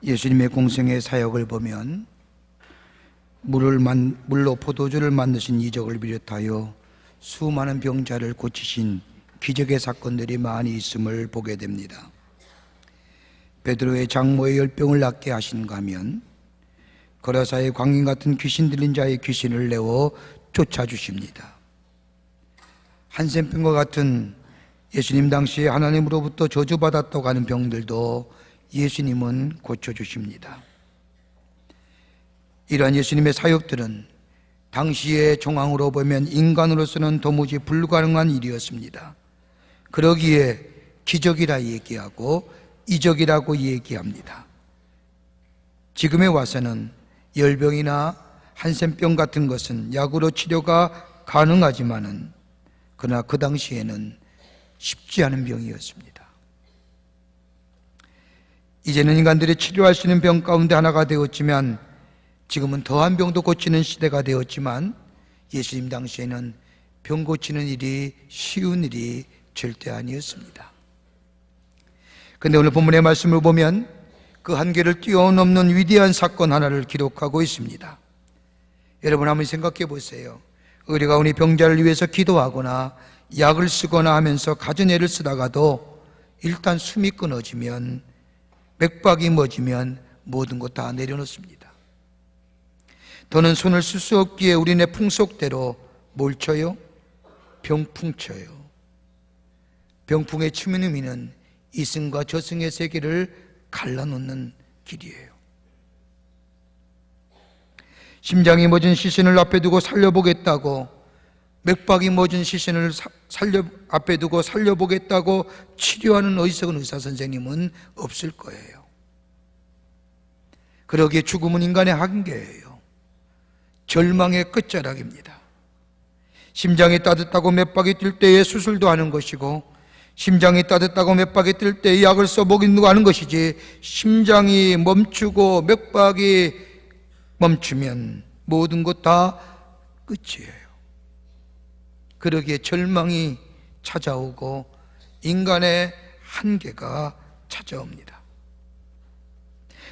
예수님의 공생의 사역을 보면 물로 포도주를 만드신 이적을 비롯하여 수많은 병자를 고치신 기적의 사건들이 많이 있음을 보게 됩니다. 베드로의 장모의 열병을 낫게 하신가 하면 거라사의 광인 같은 귀신 들린 자의 귀신을 내어 쫓아주십니다. 한센병과 같은 예수님 당시에 하나님으로부터 저주받았다고 하는 병들도 예수님은 고쳐주십니다. 이러한 예수님의 사역들은 당시의 정황으로 보면 인간으로서는 도무지 불가능한 일이었습니다. 그러기에 기적이라 얘기하고 이적이라고 얘기합니다. 지금에 와서는 열병이나 한센병 같은 것은 약으로 치료가 가능하지만은 그러나 그 당시에는 쉽지 않은 병이었습니다. 이제는 인간들이 치료할 수 있는 병 가운데 하나가 되었지만 지금은 더한 병도 고치는 시대가 되었지만 예수님 당시에는 병 고치는 일이 쉬운 일이 절대 아니었습니다. 그런데 오늘 본문의 말씀을 보면 그 한계를 뛰어넘는 위대한 사건 하나를 기록하고 있습니다. 여러분 한번 생각해 보세요. 우리가 우리 병자를 위해서 기도하거나 약을 쓰거나 하면서 갖은 애를 쓰다가도 일단 숨이 끊어지면 맥박이 멎으면 모든 것 다 내려놓습니다. 더는 손을 쓸 수 없기에 우리네 풍속대로 뭘 쳐요? 병풍 쳐요. 병풍의 치는 의미는 이승과 저승의 세계를 갈라놓는 길이에요. 심장이 멎은 시신을 앞에 두고 살려보겠다고, 맥박이 멎은 시신을 앞에 두고 살려보겠다고 치료하는 어리석은 의사 선생님은 없을 거예요. 그러기에 죽음은 인간의 한계예요. 절망의 끝자락입니다. 심장이 따뜻하고 맥박이 뛸 때에 수술도 하는 것이고, 심장이 따뜻하고 맥박이 뛸 때에 약을 써보기도 하는 것이지, 심장이 멈추고 맥박이 멈추면 모든 것 다 끝이에요. 그러기에 절망이 찾아오고 인간의 한계가 찾아옵니다.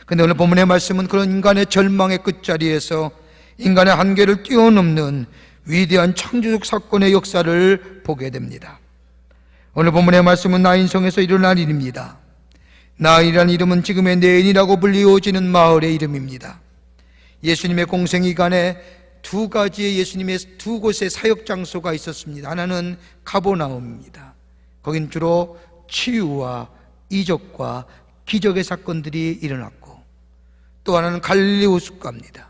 그런데 오늘 본문의 말씀은 그런 인간의 절망의 끝자리에서 인간의 한계를 뛰어넘는 위대한 창조적 사건의 역사를 보게 됩니다. 오늘 본문의 말씀은 나인성에서 일어난 일입니다. 나인이라는 이름은 지금의 네인이라고 불리워지는 마을의 이름입니다. 예수님의 공생기간에 두 가지의 예수님의 두 곳의 사역 장소가 있었습니다. 하나는 가버나움입니다. 거긴 주로 치유와 이적과 기적의 사건들이 일어났고, 또 하나는 갈릴리 호숫가입니다.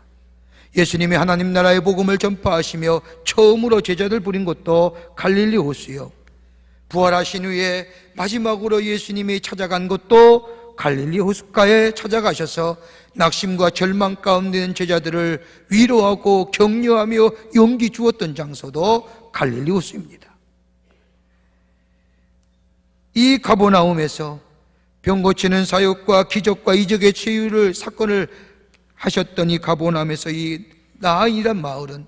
예수님이 하나님 나라의 복음을 전파하시며 처음으로 제자들 부린 곳도 갈릴리 호수요, 부활하신 후에 마지막으로 예수님이 찾아간 곳도 갈릴리 호숫가에 찾아가셔서 낙심과 절망 가운데 있는 제자들을 위로하고 격려하며 용기 주었던 장소도 갈릴리 호수입니다. 이 가버나움에서 병 고치는 사역과 기적과 이적의 치유를 사건을 하셨던 이 가버나움에서 이 나인이란 마을은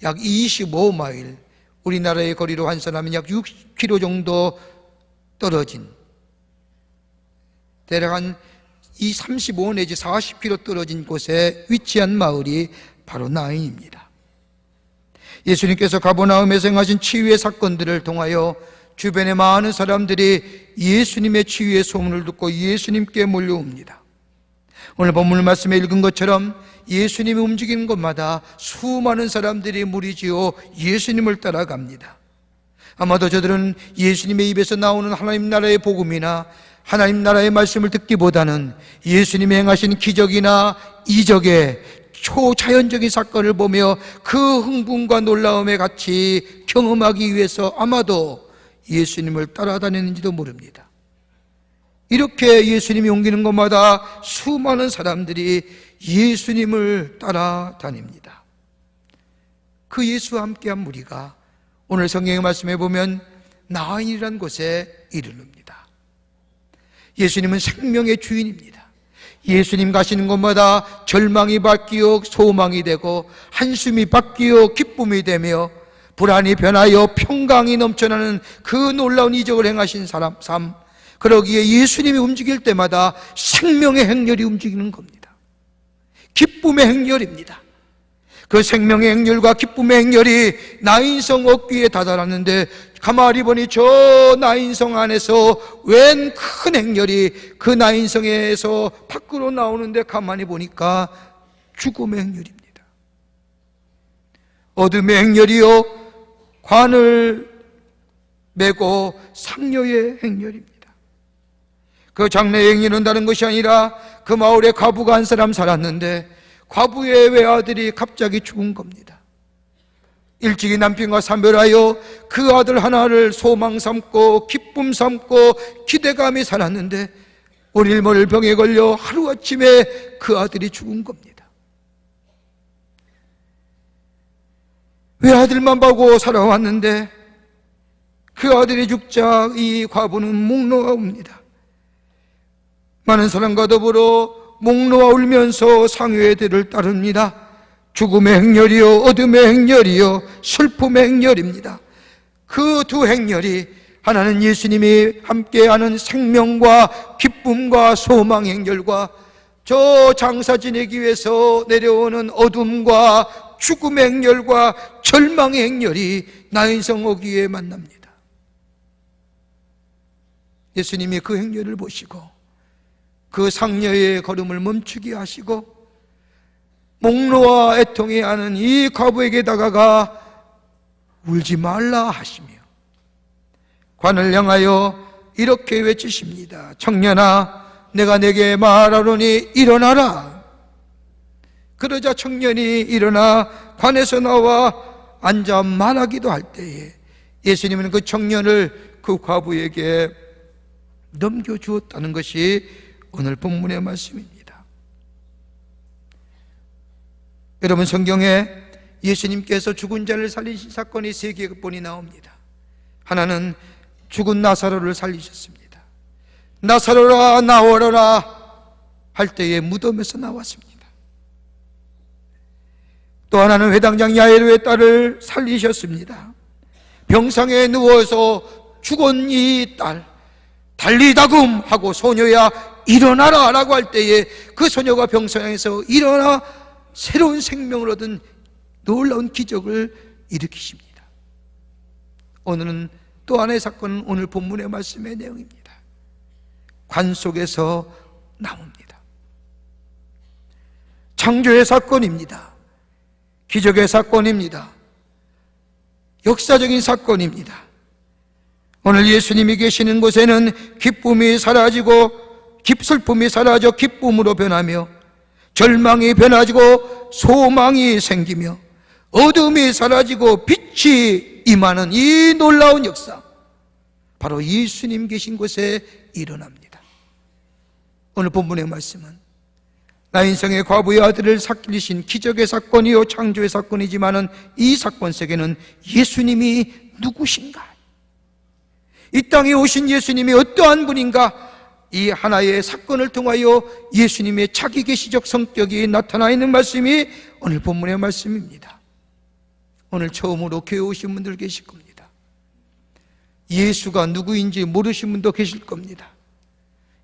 약 25마일, 우리나라의 거리로 환산하면 약 60km 정도 떨어진, 대략 한 35 내지 40km 떨어진 곳에 위치한 마을이 바로 나인입니다. 예수님께서 가버나움에서 행하신 치유의 사건들을 통하여 주변의 많은 사람들이 예수님의 치유의 소문을 듣고 예수님께 몰려옵니다. 오늘 본문 말씀에 읽은 것처럼 예수님이 움직이는 곳마다 수많은 사람들이 무리지어 예수님을 따라갑니다. 아마도 저들은 예수님의 입에서 나오는 하나님 나라의 복음이나 하나님 나라의 말씀을 듣기보다는 예수님이 행하신 기적이나 이적의 초자연적인 사건을 보며 그 흥분과 놀라움에 같이 경험하기 위해서 아마도 예수님을 따라다녔는지도 모릅니다. 이렇게 예수님이 옮기는 곳마다 수많은 사람들이 예수님을 따라다닙니다. 그 예수와 함께한 무리가 오늘 성경의 말씀에 보면 나인이라는 곳에 이르릅니다. 예수님은 생명의 주인입니다. 예수님 가시는 곳마다 절망이 바뀌어 소망이 되고, 한숨이 바뀌어 기쁨이 되며, 불안이 변하여 평강이 넘쳐나는 그 놀라운 이적을 행하신 삶, 그러기에 예수님이 움직일 때마다 생명의 행렬이 움직이는 겁니다. 기쁨의 행렬입니다. 그 생명의 행렬과 기쁨의 행렬이 나인성 어귀에 다다랐는데 가만히 보니 저 나인성 안에서 웬 큰 행렬이 그 나인성에서 밖으로 나오는데 가만히 보니까 죽음의 행렬입니다. 어둠의 행렬이요 관을 메고 상녀의 행렬입니다. 그 장래의 행렬은 다른 것이 아니라 그 마을에 과부가 한 사람 살았는데 과부의 외아들이 갑자기 죽은 겁니다. 일찍이 남편과 사별하여 그 아들 하나를 소망 삼고 기쁨 삼고 기대감이 살았는데 오릴머릴 병에 걸려 하루아침에 그 아들이 죽은 겁니다. 외아들만 보고 살아왔는데 그 아들이 죽자 이 과부는 목 놓아옵니다. 많은 사람과 더불어 목 놓아 울면서 상회의 뒤를 따릅니다. 죽음의 행렬이요 어둠의 행렬이요 슬픔의 행렬입니다. 그 두 행렬이 하나는 예수님이 함께하는 생명과 기쁨과 소망의 행렬과 저 장사 지내기 위해서 내려오는 어둠과 죽음의 행렬과 절망의 행렬이 나인성 어귀에 만납니다. 예수님이 그 행렬을 보시고 그 상녀의 걸음을 멈추게 하시고 목놓아 애통해하는 이 과부에게 다가가 울지 말라 하시며 관을 향하여 이렇게 외치십니다. 청년아 내가 내게 말하노니 일어나라. 그러자 청년이 일어나 관에서 나와 앉아 말하기도 할 때에 예수님은 그 청년을 그 과부에게 넘겨주었다는 것이 오늘 본문의 말씀입니다. 여러분 성경에 예수님께서 죽은 자를 살리신 사건이 세 번이 나옵니다. 하나는 죽은 나사로를 살리셨습니다. 나사로라 나오너라 할 때에 무덤에서 나왔습니다. 또 하나는 회당장 야이로의 딸을 살리셨습니다. 병상에 누워서 죽은 이 딸 달리다금 하고 소녀야 일어나라 라고 할 때에 그 소녀가 병상에서 일어나 새로운 생명을 얻은 놀라운 기적을 일으키십니다. 오늘은 또 하나의 사건은 오늘 본문의 말씀의 내용입니다. 관 속에서 나옵니다. 창조의 사건입니다. 기적의 사건입니다. 역사적인 사건입니다. 오늘 예수님이 계시는 곳에는 기쁨이 사라지고 슬픔이 사라져 기쁨으로 변하며 절망이 변화지고 소망이 생기며 어둠이 사라지고 빛이 임하는 이 놀라운 역사, 바로 예수님 계신 곳에 일어납니다. 오늘 본문의 말씀은 나인성의 과부의 아들을 살리신 기적의 사건이요 창조의 사건이지만은 이 사건 속에는 예수님이 누구신가, 이 땅에 오신 예수님이 어떠한 분인가, 이 하나의 사건을 통하여 예수님의 자기 계시적 성격이 나타나 있는 말씀이 오늘 본문의 말씀입니다. 오늘 처음으로 교회 오신 분들 계실 겁니다. 예수가 누구인지 모르신 분도 계실 겁니다.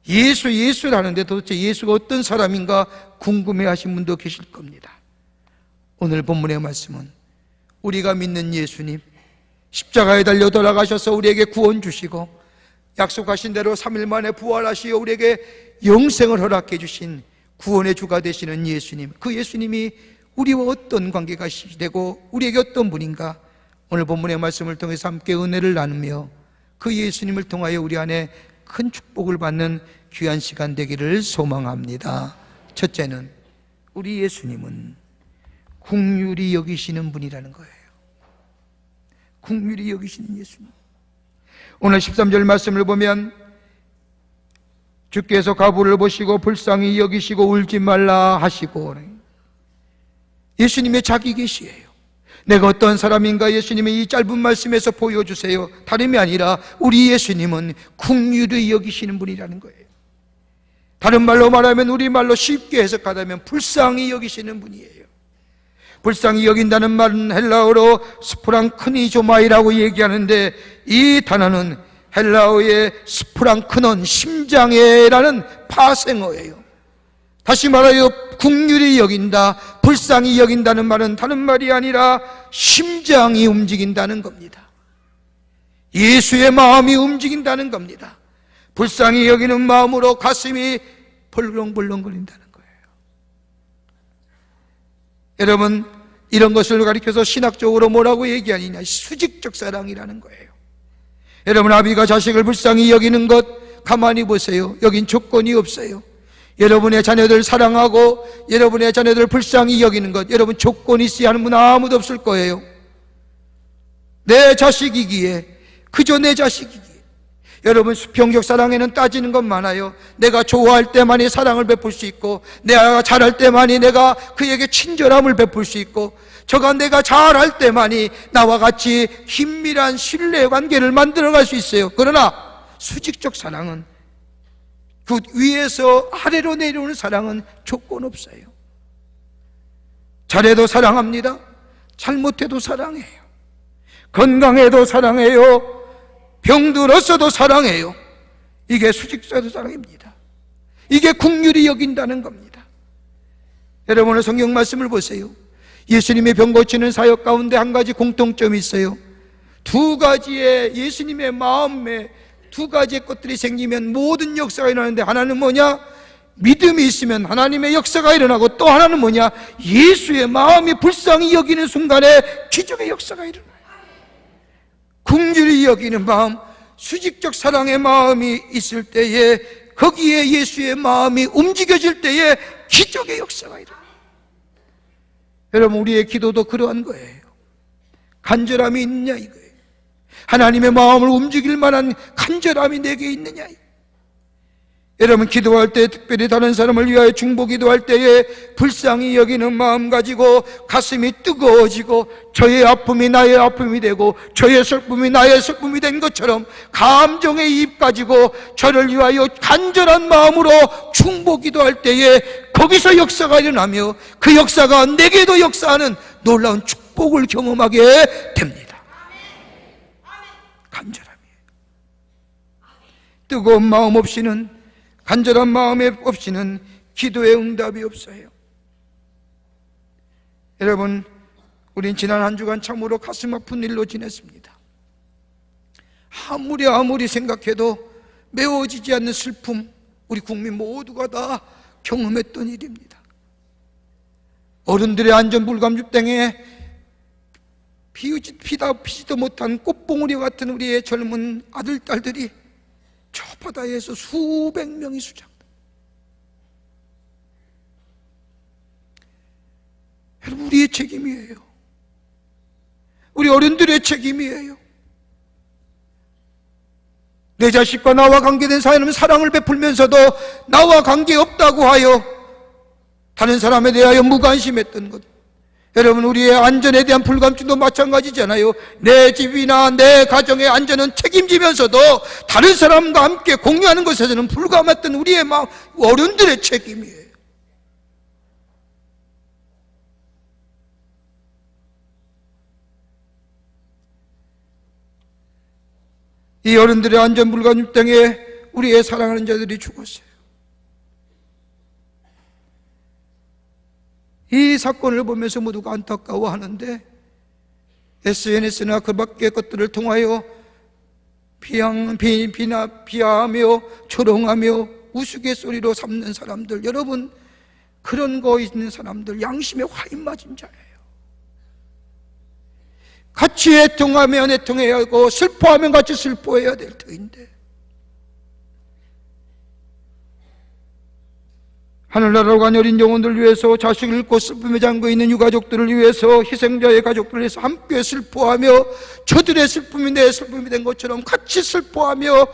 예수라는데 도대체 예수가 어떤 사람인가 궁금해하신 분도 계실 겁니다. 오늘 본문의 말씀은 우리가 믿는 예수님, 십자가에 달려 돌아가셔서 우리에게 구원 주시고 약속하신 대로 3일 만에 부활하시어 우리에게 영생을 허락해 주신 구원의 주가 되시는 예수님, 그 예수님이 우리와 어떤 관계가 되고 우리에게 어떤 분인가, 오늘 본문의 말씀을 통해서 함께 은혜를 나누며 그 예수님을 통하여 우리 안에 큰 축복을 받는 귀한 시간 되기를 소망합니다. 첫째는 우리 예수님은 긍휼히 여기시는 분이라는 거예요. 긍휼히 여기시는 예수님. 오늘 13절 말씀을 보면 주께서 과부를 보시고 불쌍히 여기시고 울지 말라 하시고, 예수님의 자기 계시예요. 내가 어떤 사람인가 예수님의 이 짧은 말씀에서 보여주세요. 다름이 아니라 우리 예수님은 긍휼히 여기시는 분이라는 거예요. 다른 말로 말하면, 우리말로 쉽게 해석하자면 불쌍히 여기시는 분이에요. 불쌍히 여긴다는 말은 헬라어로 스프랑크니조마이라고 얘기하는데, 이 단어는 헬라어의 스프랑크논, 심장애라는 파생어예요. 다시 말하여 국률이 여긴다, 불쌍히 여긴다는 말은 다른 말이 아니라 심장이 움직인다는 겁니다. 예수의 마음이 움직인다는 겁니다. 불쌍히 여기는 마음으로 가슴이 벌렁벌렁거린다는 거예요. 여러분, 이런 것을 가리켜서 신학적으로 뭐라고 얘기하느냐? 수직적 사랑이라는 거예요. 여러분, 아비가 자식을 불쌍히 여기는 것 가만히 보세요. 여긴 조건이 없어요. 여러분의 자녀들 사랑하고 여러분의 자녀들 불쌍히 여기는 것, 여러분 조건이 있어야 하는 분 아무도 없을 거예요. 내 자식이기에, 그저 내 자식이기에. 여러분, 수평적 사랑에는 따지는 것 많아요. 내가 좋아할 때만이 사랑을 베풀 수 있고, 내가 잘할 때만이 내가 그에게 친절함을 베풀 수 있고, 저가 내가 잘할 때만이 나와 같이 긴밀한 신뢰 관계를 만들어갈 수 있어요. 그러나 수직적 사랑은, 그 위에서 아래로 내려오는 사랑은 조건 없어요. 잘해도 사랑합니다. 잘못해도 사랑해요. 건강해도 사랑해요. 병들었어도 사랑해요. 이게 수직적 사랑입니다. 이게 국률이 여긴다는 겁니다. 여러분, 오늘 성경 말씀을 보세요. 예수님의 병 고치는 사역 가운데 한 가지 공통점이 있어요. 두 가지의 예수님의 마음에 두 가지의 것들이 생기면 모든 역사가 일어나는데, 하나는 뭐냐? 믿음이 있으면 하나님의 역사가 일어나고, 또 하나는 뭐냐? 예수의 마음이 불쌍히 여기는 순간에 기적의 역사가 일어나요. 긍휼히 여기는 마음, 수직적 사랑의 마음이 있을 때에, 거기에 예수의 마음이 움직여질 때에 기적의 역사가 일어나요. 여러분, 우리의 기도도 그러한 거예요. 간절함이 있느냐 이거예요. 하나님의 마음을 움직일 만한 간절함이 내게 있느냐. 여러분, 기도할 때, 특별히 다른 사람을 위하여 중보기도할 때에 불쌍히 여기는 마음 가지고 가슴이 뜨거워지고, 저의 아픔이 나의 아픔이 되고 저의 슬픔이 나의 슬픔이 된 것처럼 감정의 이입 가지고 저를 위하여 간절한 마음으로 중보기도할 때에 거기서 역사가 일어나며, 그 역사가 내게도 역사하는 놀라운 축복을 경험하게 됩니다. 간절함이에요. 뜨거운 마음 없이는, 간절한 마음 없이는 기도의 응답이 없어요. 여러분, 우린 지난 한 주간 참으로 가슴 아픈 일로 지냈습니다. 아무리 생각해도 메워지지 않는 슬픔, 우리 국민 모두가 다 경험했던 일입니다. 어른들의 안전불감주땡에 피지도 못한 꽃봉오리 같은 우리의 젊은 아들, 딸들이 저 바다에서 수백 명이 수장다. 여러분, 우리의 책임이에요. 우리 어른들의 책임이에요. 내 자식과 나와 관계된 사람은 사랑을 베풀면서도 나와 관계없다고 하여 다른 사람에 대하여 무관심했던 것. 여러분, 우리의 안전에 대한 불감증도 마찬가지잖아요. 내 집이나 내 가정의 안전은 책임지면서도 다른 사람과 함께 공유하는 것에서는 불감했던 우리의 마음, 어른들의 책임이에요. 이 어른들의 안전 불감증 때문에 우리의 사랑하는 자들이 죽었어요. 이 사건을 보면서 모두가 안타까워하는데, SNS나 그 밖의 것들을 통하여 비하하며 조롱하며 우스갯소리로 삼는 사람들, 여러분, 그런 거 있는 사람들 양심에 화인 맞은 자예요. 같이 애통하면 애통해야 하고 슬퍼하면 같이 슬퍼해야 될 터인데, 하늘나라로 간 어린 영혼들 위해서, 자식을 잃고 슬픔에 잠겨있는 유가족들을 위해서, 희생자의 가족들을 위해서 함께 슬퍼하며 저들의 슬픔이 내 슬픔이 된 것처럼 같이 슬퍼하며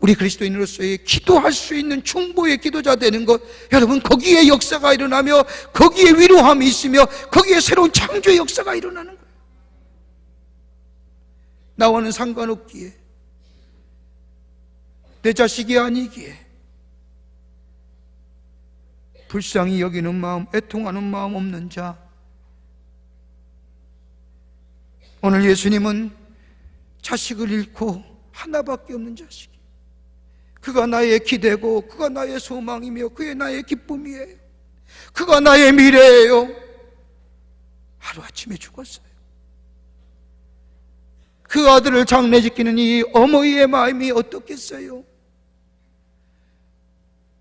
우리 그리스도인으로서의 기도할 수 있는 충보의 기도자 되는 것, 여러분, 거기에 역사가 일어나며 거기에 위로함이 있으며 거기에 새로운 창조의 역사가 일어나는 거예요. 나와는 상관없기에, 내 자식이 아니기에 불쌍히 여기는 마음, 애통하는 마음 없는 자. 오늘 예수님은 자식을 잃고 하나밖에 없는 자식이. 그가 나의 기대고 그가 나의 소망이며 그게 나의 기쁨이에요. 그가 나의 미래예요. 하루아침에 죽었어요. 그 아들을 장례짓기는 이 어머니의 마음이 어떻겠어요?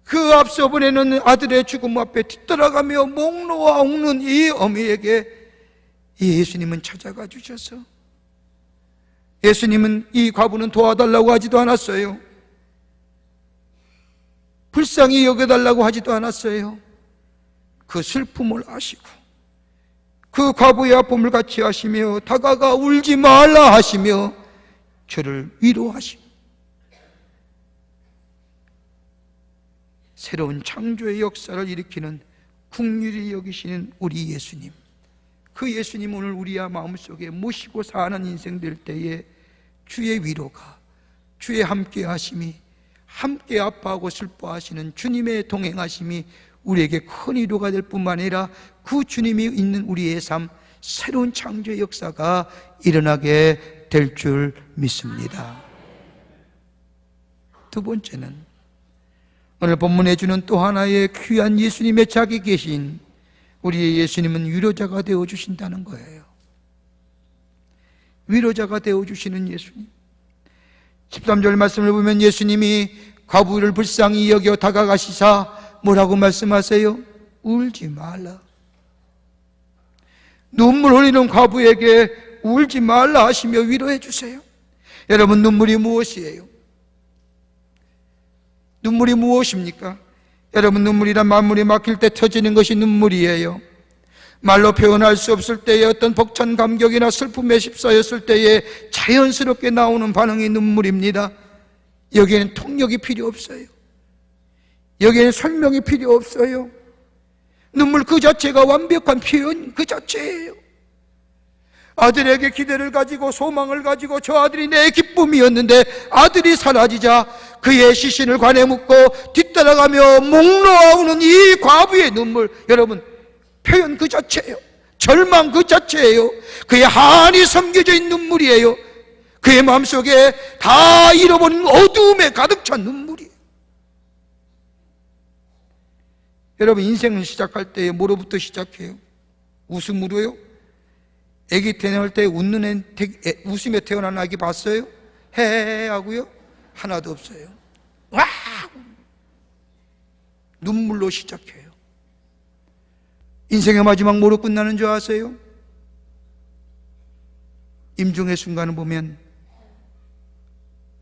그 앞서 보내는 아들의 죽음 앞에 뒤따라가며 목 놓아 옥는 이 어머니에게 예수님은 찾아가 주셔서, 예수님은 이 과부는 도와달라고 하지도 않았어요. 불쌍히 여겨달라고 하지도 않았어요. 그 슬픔을 아시고 그 과부의 아픔을 같이 하시며 다가가 울지 말라 하시며 저를 위로하시고 새로운 창조의 역사를 일으키는 긍휼히 여기시는 우리 예수님, 그 예수님 오늘 우리의 마음속에 모시고 사는 인생 될 때에 주의 위로가, 주의 함께 하심이, 함께 아파하고 슬퍼하시는 주님의 동행하심이 우리에게 큰 위로가 될 뿐만 아니라 그 주님이 있는 우리의 삶, 새로운 창조의 역사가 일어나게 될 줄 믿습니다. 두 번째는 오늘 본문에 주는 또 하나의 귀한 예수님의 짝이 계신 우리의 예수님은 위로자가 되어주신다는 거예요. 위로자가 되어주시는 예수님. 13절 말씀을 보면 예수님이 과부를 불쌍히 여겨 다가가시사 뭐라고 말씀하세요? 울지 말라. 눈물 흘리는 과부에게 울지 말라 하시며 위로해 주세요. 여러분, 눈물이 무엇이에요? 눈물이 무엇입니까? 여러분, 눈물이란 만물이 막힐 때 터지는 것이 눈물이에요. 말로 표현할 수 없을 때에 어떤 벅찬 감격이나 슬픔에 휩싸였을 때에 자연스럽게 나오는 반응이 눈물입니다. 여기에는 통역이 필요 없어요. 여기에는 설명이 필요 없어요. 눈물 그 자체가 완벽한 표현 그 자체예요. 아들에게 기대를 가지고 소망을 가지고 저 아들이 내 기쁨이었는데 아들이 사라지자 그의 시신을 관에 묻고 뒤따라가며 목 놓아오는 이 과부의 눈물, 여러분, 표현 그 자체예요. 절망 그 자체예요. 그의 한이 섬겨져 있는 눈물이에요. 그의 마음속에 다 잃어버린 어두움에 가득 찬 눈물이에요. 여러분, 인생을 시작할 때 뭐로부터 시작해요? 웃음으로요? 아기 태어날 때 웃는 웃으며 태어난 아기 봤어요? 헤헤 하고요? 하나도 없어요. 와! 눈물로 시작해요. 인생의 마지막 뭐로 끝나는 줄 아세요? 임종의 순간을 보면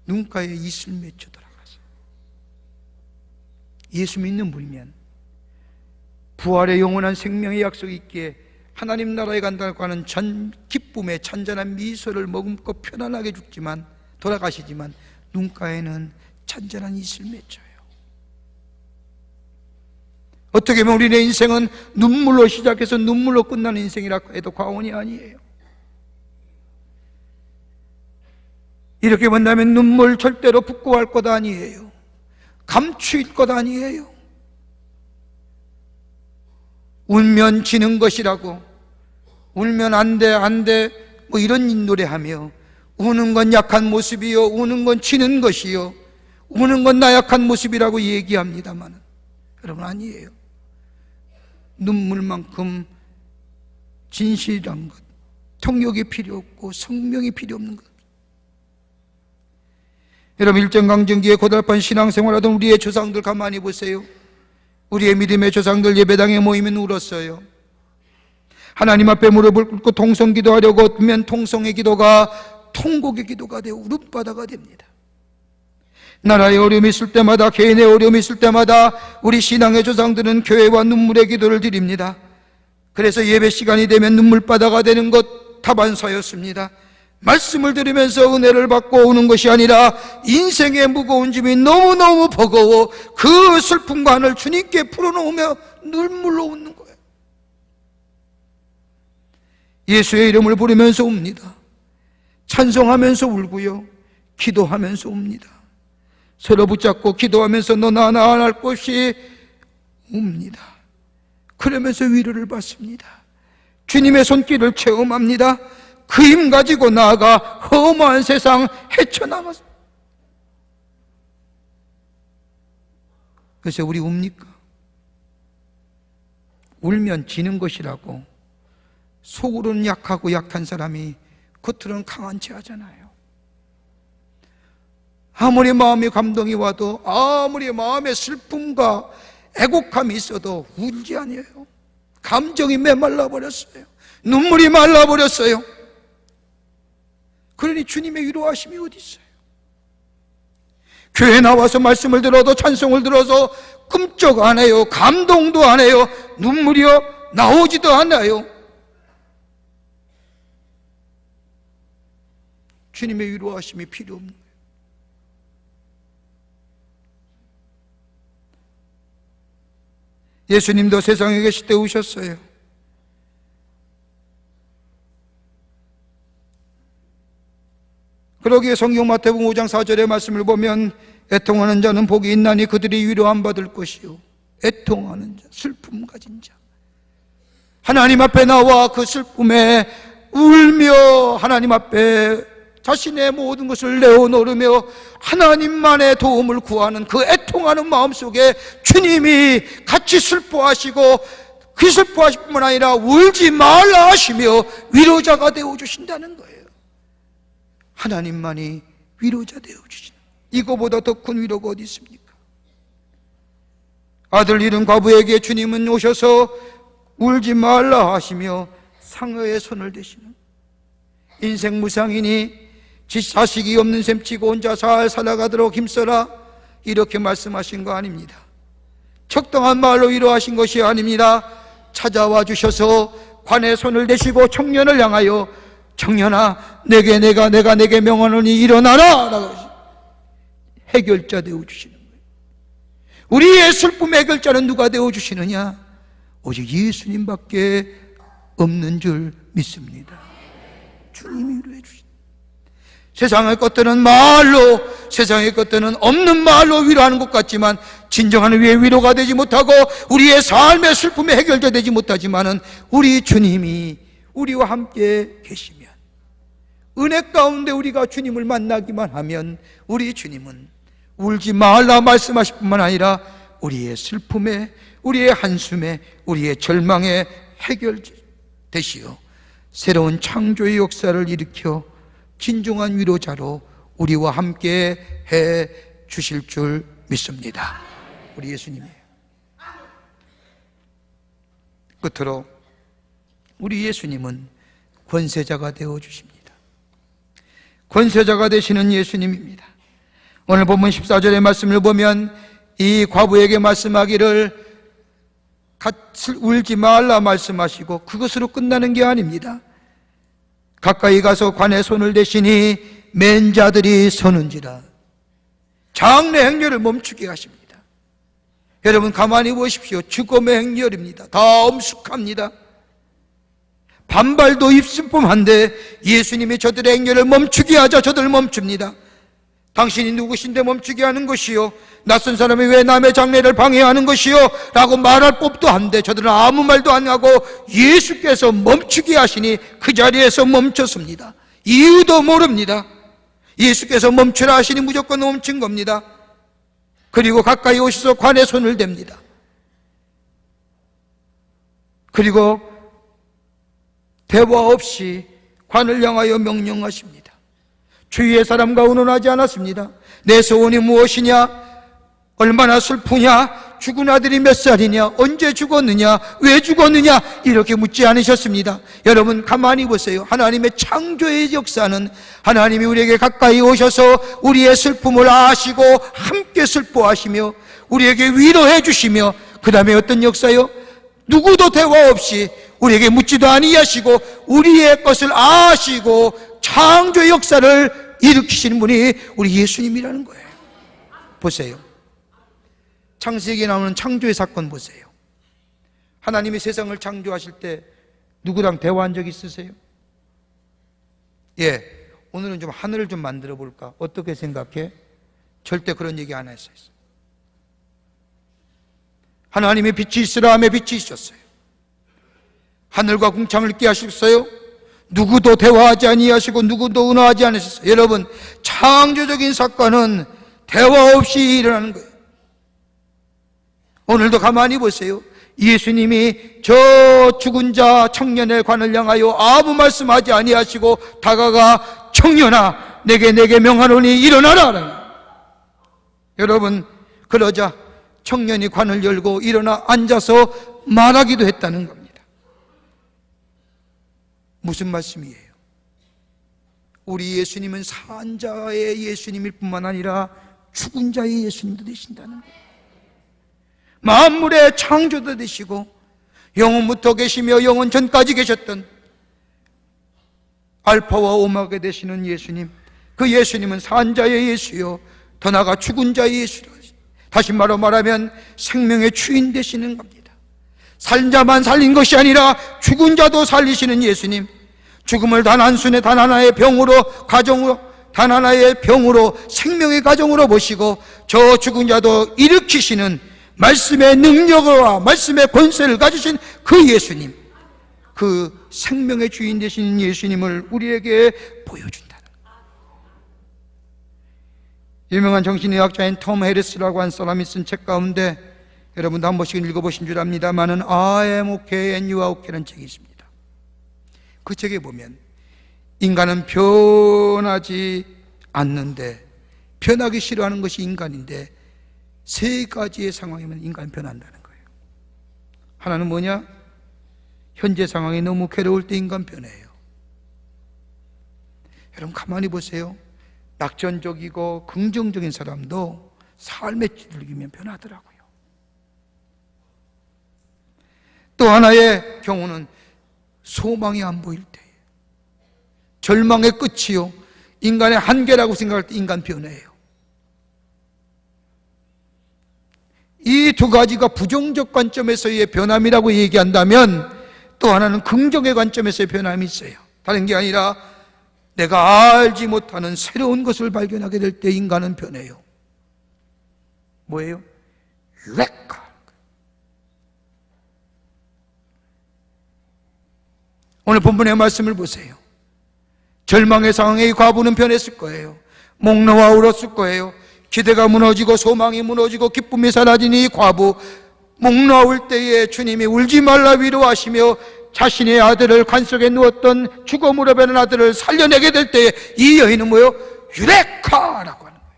눈가에 이슬 맺혀 돌아가서, 예수 믿는 분이면 부활의 영원한 생명의 약속이 있기에 하나님 나라에 간다고 하는 전 기쁨의 잔잔한 미소를 머금고 편안하게 죽지만, 돌아가시지만 눈가에는 잔잔한 이슬 맺혀요. 어떻게 보면 우리의 인생은 눈물로 시작해서 눈물로 끝나는 인생이라고 해도 과언이 아니에요. 이렇게 본다면 눈물 절대로 부끄러워할 것 아니에요. 감추일 것 아니에요. 울면 지는 것이라고, 울면 안 돼 뭐 이런 노래하며, 우는 건 약한 모습이요, 우는 건 지는 것이요, 우는 건 나약한 모습이라고 얘기합니다만 여러분, 아니에요. 눈물만큼 진실한 것, 통역이 필요 없고 성명이 필요 없는 것. 여러분, 일제강점기에 고달픈 신앙생활하던 우리의 조상들 가만히 보세요. 우리의 믿음의 조상들 예배당에 모이면 울었어요. 하나님 앞에 무릎을 꿇고 통성기도하려고 하면 통성의 기도가 통곡의 기도가 되어 울음바다가 됩니다. 나라의 어려움이 있을 때마다, 개인의 어려움이 있을 때마다 우리 신앙의 조상들은 교회와 눈물의 기도를 드립니다. 그래서 예배 시간이 되면 눈물바다가 되는 것 다반사였습니다. 말씀을 들으면서 은혜를 받고 오는 것이 아니라 인생의 무거운 짐이 너무너무 버거워 그 슬픔과 한을 주님께 풀어놓으며 눈물로 웃는 거예요. 예수의 이름을 부르면서 웁니다. 찬송하면서 울고요, 기도하면서 웁니다. 서로 붙잡고 기도하면서 너나 나 안 할 것이 웁니다. 그러면서 위로를 받습니다. 주님의 손길을 체험합니다. 그 힘 가지고 나아가 험한 세상 헤쳐나가서 그래서 우리 웁니까? 울면 지는 것이라고. 속으로는 약하고 약한 사람이 겉으로는 강한 체 하잖아요. 아무리 마음에 감동이 와도, 아무리 마음에 슬픔과 애곡함이 있어도 울지 않아요. 감정이 메말라 버렸어요. 눈물이 말라 버렸어요. 그러니 주님의 위로하심이 어디 있어요? 교회 나와서 말씀을 들어도, 찬송을 들어서 끔쩍 안 해요. 감동도 안 해요. 눈물이요 나오지도 않아요. 주님의 위로하심이 필요 없는 거예요. 예수님도 세상에 계실 때 우셨어요. 그러기에 성경 마태복음 5장 4절의 말씀을 보면 애통하는 자는 복이 있나니 그들이 위로 안 받을 것이요. 애통하는 자, 슬픔 가진 자, 하나님 앞에 나와 그 슬픔에 울며 하나님 앞에 자신의 모든 것을 내어놓으며 하나님만의 도움을 구하는 그 애통하는 마음속에 주님이 같이 슬퍼하시고, 그 슬퍼하실 뿐만 아니라 울지 말라 하시며 위로자가 되어주신다는 거예요. 하나님만이 위로자 되어주시는, 이거보다 더 큰 위로가 어디 있습니까? 아들 잃은 과부에게 주님은 오셔서 울지 말라 하시며 상어의 손을 대시는, 인생 무상이니 자식이 없는 셈 치고 혼자 잘 살아가도록 힘써라, 이렇게 말씀하신 거 아닙니다. 적당한 말로 위로하신 것이 아닙니다. 찾아와 주셔서 관에 손을 대시고 청년을 향하여 청년아, 내가 내게 명하노니 일어나라 라고 해결자 되어주시는 거예요. 우리의 슬픔의 해결자는 누가 되어주시느냐? 오직 예수님밖에 없는 줄 믿습니다. 주님이 위로해 주시는, 세상의 것들은 말로, 세상의 것들은 없는 말로 위로하는 것 같지만 진정한 우리의 위로가 되지 못하고 우리의 삶의 슬픔의 해결자 되지 못하지만은 우리 주님이 우리와 함께 계시면, 은혜 가운데 우리가 주님을 만나기만 하면 우리 주님은 울지 말라 말씀하실 뿐만 아니라 우리의 슬픔에, 우리의 한숨에, 우리의 절망에 해결되시어 새로운 창조의 역사를 일으켜 진정한 위로자로 우리와 함께 해 주실 줄 믿습니다. 우리 예수님이에요. 끝으로 우리 예수님은 권세자가 되어 주십니다. 권세자가 되시는 예수님입니다. 오늘 본문 14절의 말씀을 보면 이 과부에게 말씀하기를 같이 울지 말라 말씀하시고 그것으로 끝나는 게 아닙니다. 가까이 가서 관에 손을 대시니 맨 자들이 서는지라, 장래 행렬을 멈추게 하십니다. 여러분 가만히 보십시오. 죽음의 행렬입니다. 다 엄숙합니다. 반발도 입술뿐한데 예수님이 저들의 행렬을 멈추게 하자 저들을 멈춥니다. 당신이 누구신데 멈추게 하는 것이요? 낯선 사람이 왜 남의 장례를 방해하는 것이요? 라고 말할 법도 한데 저들은 아무 말도 안 하고 예수께서 멈추게 하시니 그 자리에서 멈췄습니다. 이유도 모릅니다. 예수께서 멈추라 하시니 무조건 멈춘 겁니다. 그리고 가까이 오셔서 관에 손을 댑니다. 그리고 대화 없이 관을 향하여 명령하십니다. 주위의 사람과 의논하지 않았습니다. 내 소원이 무엇이냐? 얼마나 슬프냐? 죽은 아들이 몇 살이냐? 언제 죽었느냐? 왜 죽었느냐? 이렇게 묻지 않으셨습니다. 여러분 가만히 보세요. 하나님의 창조의 역사는 하나님이 우리에게 가까이 오셔서 우리의 슬픔을 아시고 함께 슬퍼하시며 우리에게 위로해 주시며, 그 다음에 어떤 역사요? 누구도 대화 없이 우리에게 묻지도 아니하시고 우리의 것을 아시고 창조의 역사를 일으키시는 분이 우리 예수님이라는 거예요. 보세요. 창세기에 나오는 창조의 사건 보세요. 하나님이 세상을 창조하실 때 누구랑 대화한 적 있으세요? 예, 오늘은 좀 하늘을 좀 만들어 볼까? 어떻게 생각해? 절대 그런 얘기 안 했어요. 하나님의 빛이 있으라 하며 빛이 있었어요. 하늘과 궁창을 있게 하셨어요. 누구도 대화하지 아니하시고 누구도 의논하지 않으셨어요. 여러분, 창조적인 사건은 대화 없이 일어나는 거예요. 오늘도 가만히 보세요. 예수님이 저 죽은 자 청년의 관을 향하여 아무 말씀하지 아니하시고 다가가 청년아 내게 명하노니 일어나라. 여러분, 그러자 청년이 관을 열고 일어나 앉아서 말하기도 했다는 겁니다. 무슨 말씀이에요? 우리 예수님은 산 자의 예수님일 뿐만 아니라 죽은 자의 예수님도 되신다는 거예요. 만물의 창조도 되시고 영원부터 계시며 영원 전까지 계셨던 알파와 오마가 되시는 예수님, 그 예수님은 산 자의 예수요 더 나아가 죽은 자의 예수라. 다시 말하면 생명의 주인 되시는 겁니다. 산 자만 살린 것이 아니라 죽은 자도 살리시는 예수님, 죽음을 단 한순에 단 하나의 병으로 가정으로 단 하나의 병으로 생명의 가정으로 모시고 저 죽은 자도 일으키시는 말씀의 능력과 말씀의 권세를 가지신 그 예수님, 그 생명의 주인 되시는 예수님을 우리에게 보여준다. 유명한 정신의학자인 톰 해리스라고 한 사람이 쓴 책 가운데 여러분도 한 번씩 읽어보신 줄 압니다만은 I am okay and you are okay라는 책이 있습니다. 그 책에 보면 인간은 변하지 않는데, 변하기 싫어하는 것이 인간인데 세 가지의 상황이면 인간은 변한다는 거예요. 하나는 뭐냐? 현재 상황이 너무 괴로울 때 인간 변해요. 여러분 가만히 보세요. 낙천적이고 긍정적인 사람도 삶에 찌들기면 변하더라고요. 또 하나의 경우는 소망이 안 보일 때, 절망의 끝이요 인간의 한계라고 생각할 때 인간 변해요. 이 두 가지가 부정적 관점에서의 변함이라고 얘기한다면, 또 하나는 긍정의 관점에서의 변함이 있어요. 다른 게 아니라 내가 알지 못하는 새로운 것을 발견하게 될 때 인간은 변해요. 뭐예요? 유레카. 오늘 본문의 말씀을 보세요. 절망의 상황에 이 과부는 변했을 거예요. 목 놓아 울었을 거예요. 기대가 무너지고 소망이 무너지고 기쁨이 사라진 이 과부, 목 놓을 때에 주님이 울지 말라 위로하시며 자신의 아들을 관 속에 누웠던 죽음으로 변한 아들을 살려내게 될 때에 이 여인은 뭐예요? 유레카라고 하는 거예요.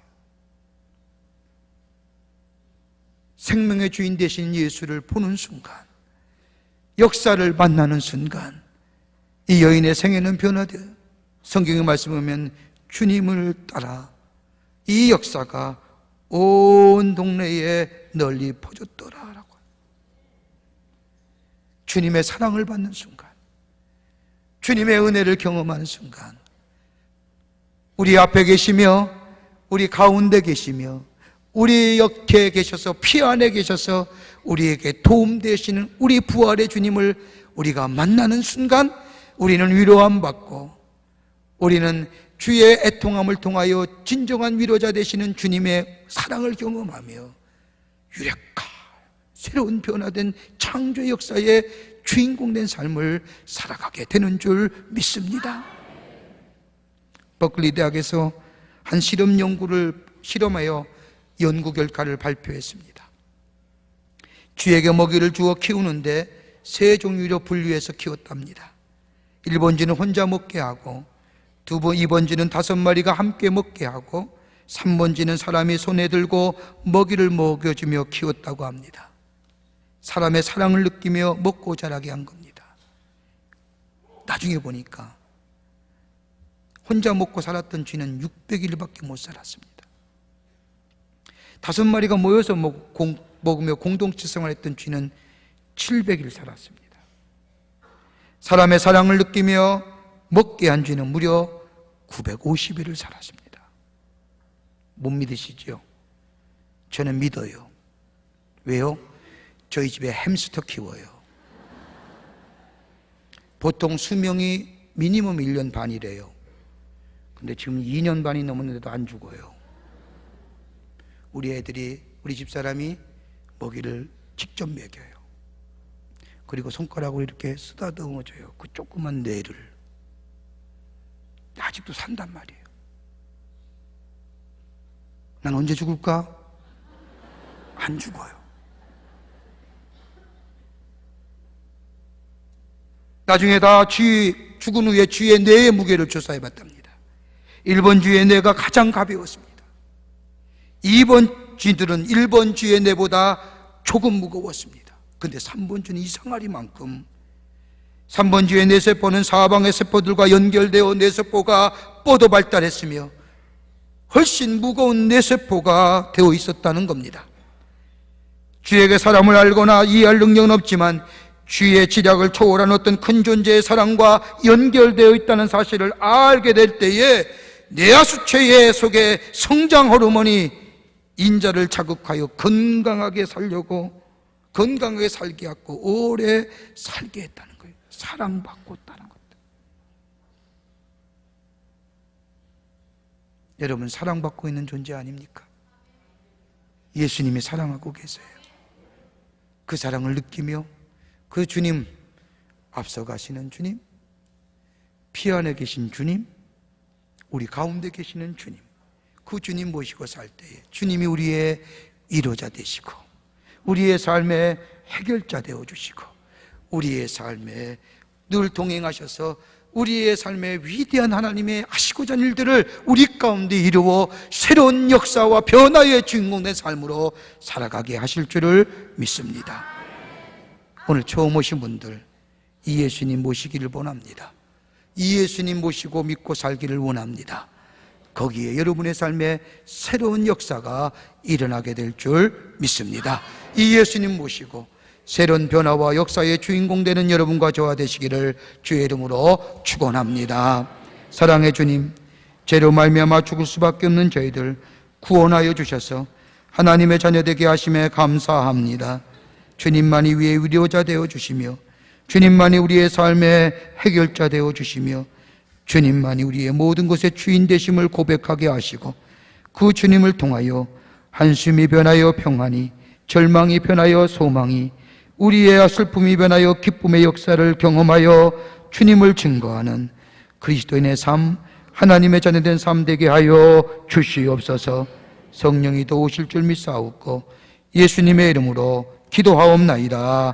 생명의 주인 되신 예수를 보는 순간, 역사를 만나는 순간 이 여인의 생애는 변화되어 성경의 말씀을 보면 주님을 따라 이 역사가 온 동네에 널리 퍼졌더라라고. 주님의 사랑을 받는 순간, 주님의 은혜를 경험하는 순간, 우리 앞에 계시며 우리 가운데 계시며 우리 옆에 계셔서 피 안에 계셔서 우리에게 도움 되시는 우리 부활의 주님을 우리가 만나는 순간 우리는 위로함 받고, 우리는 주의 애통함을 통하여 진정한 위로자 되시는 주님의 사랑을 경험하며 유레카, 새로운 변화된 창조의 역사의 주인공 된 삶을 살아가게 되는 줄 믿습니다. 버클리 대학에서 한 실험 연구를 실험하여 연구 결과를 발표했습니다. 쥐에게 먹이를 주어 키우는데 세 종류로 분류해서 키웠답니다. 1번지는 혼자 먹게 하고, 2번지는 5마리가 함께 먹게 하고, 3번지는 사람이 손에 들고 먹이를 먹여주며 키웠다고 합니다. 사람의 사랑을 느끼며 먹고 자라게 한 겁니다. 나중에 보니까 혼자 먹고 살았던 쥐는 600일밖에 못 살았습니다. 5마리가 모여서 먹으며 공동체 생활했던 쥐는 700일 살았습니다. 사람의 사랑을 느끼며 먹게 한 쥐는 무려 950일을 살았습니다. 못 믿으시죠? 저는 믿어요. 왜요? 저희 집에 햄스터 키워요. 보통 수명이 미니멈 1년 반이래요. 근데 지금 2년 반이 넘었는데도 안 죽어요. 우리 애들이, 우리 집사람이 먹이를 직접 먹여요. 그리고 손가락으로 이렇게 쓰다듬어줘요. 그 조그만 뇌를. 아직도 산단 말이에요. 난 언제 죽을까? 안 죽어요. 나중에 다 죽은 후에 쥐의 뇌의 무게를 조사해 봤답니다. 1번 쥐의 뇌가 가장 가벼웠습니다. 2번 쥐들은 1번 쥐의 뇌보다 조금 무거웠습니다. 근데 3번 쥐는 이상하리만큼 3번 쥐의 뇌세포는 사방의 세포들과 연결되어 뇌세포가 뻗어 발달했으며 훨씬 무거운 뇌세포가 되어 있었다는 겁니다. 쥐에게 사람을 알거나 이해할 능력은 없지만 쥐의 지략을 초월한 어떤 큰 존재의 사랑과 연결되어 있다는 사실을 알게 될 때에 뇌하수체의 속에 성장 호르몬이 인자를 자극하여 건강하게 살려고, 건강하게 살게 했고 오래 살게 했다는 거예요. 사랑받고 있다는 것. 여러분, 사랑받고 있는 존재 아닙니까? 예수님이 사랑하고 계세요. 그 사랑을 느끼며 그 주님, 앞서가시는 주님, 피 안에 계신 주님, 우리 가운데 계시는 주님, 그 주님 모시고 살 때에 주님이 우리의 위로자 되시고 우리의 삶의 해결자 되어주시고 우리의 삶에 늘 동행하셔서 우리의 삶의 위대한 하나님의 하시고자 하는 일들을 우리 가운데 이루어 새로운 역사와 변화의 주인공된 삶으로 살아가게 하실 줄을 믿습니다. 오늘 처음 오신 분들, 이 예수님 모시기를 원합니다. 이 예수님 모시고 믿고 살기를 원합니다. 거기에 여러분의 삶에 새로운 역사가 일어나게 될 줄 믿습니다. 이 예수님 모시고 새로운 변화와 역사의 주인공 되는 여러분과 저와 되시기를 주의 이름으로 축원합니다. 사랑의 주님, 죄로 말미암아 죽을 수밖에 없는 저희들 구원하여 주셔서 하나님의 자녀 되게 하심에 감사합니다. 주님만이 우리의 위로자 되어 주시며 주님만이 우리의 삶의 해결자 되어 주시며 주님만이 우리의 모든 것의 주인 되심을 고백하게 하시고 그 주님을 통하여 한숨이 변하여 평안이, 절망이 변하여 소망이, 우리의 슬픔이 변하여 기쁨의 역사를 경험하여 주님을 증거하는 그리스도인의 삶, 하나님의 자녀된 삶 되게 하여 주시옵소서. 성령이 도우실 줄 믿사옵고 예수님의 이름으로 기도하옵나이다.